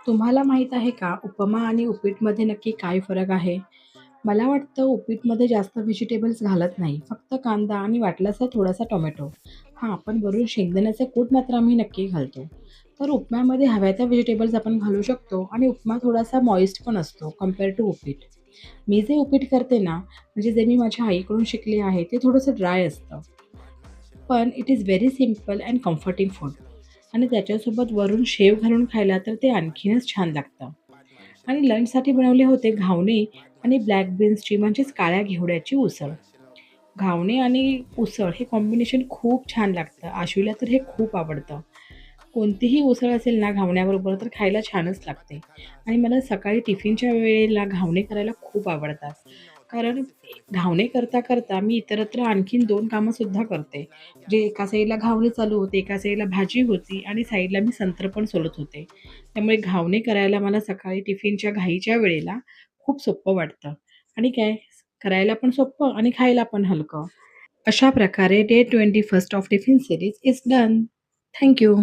तुम्हाला माहीत आहे का, उपमा आणि उपीटमध्ये नक्की काय फरक आहे? मला वाटतं उपीटमध्ये जास्त व्हेजिटेबल्स घालत नाही. फक्त कांदा आणि वाटल्यास तर थोडासा टोमॅटो. हां, पण वरून शेंगदाण्याचे कूट मात्र आम्ही नक्की घालतो. तर उपम्यामध्ये हव्या त्या व्हेजिटेबल्स आपण घालू शकतो आणि उपमा थोडासा मॉइस्ट पण असतो कंपेअर टू उपीट. मी जे उपीट करते ना, म्हणजे जे मी माझ्या आईकडून शिकले आहे, ते थोडंसं ड्राय असतं. पण it is very simple and comforting food आणि त्याच्यासोबत वरून शेव घालून खायला तर ते आणखीनच छान लागतं. आणि लंचसाठी बनवले होते घावणे आणि ब्लॅक बीन्सची म्हणजेच काळ्या घेवड्याची उसळ. घावणे आणि उसळ हे कॉम्बिनेशन खूप छान लागतं. आशूला तर हे खूप आवडतं. कोणतीही उसळ असेल ना घावण्याबरोबर तर खायला छानच लागते. आणि मला सकाळी टिफिनच्या वेळेला घावणे करायला खूप आवडतात. कारण घावणे करता मी इतरत्र आणखीन 2 कामंसुद्धा करते. म्हणजे एका साईडला घावणे चालू होते, एका साईडला भाजी होती आणि साईडला मी संत्र पण सोलत होते. त्यामुळे घावणे करायला मला सकाळी टिफिनच्या घाईच्या वेळेला खूप सोपं वाटतं आणि काय करायला पण सोपं आणि खायला पण हलकं. अशा प्रकारे day 21st of tiffin series is done. Thank you.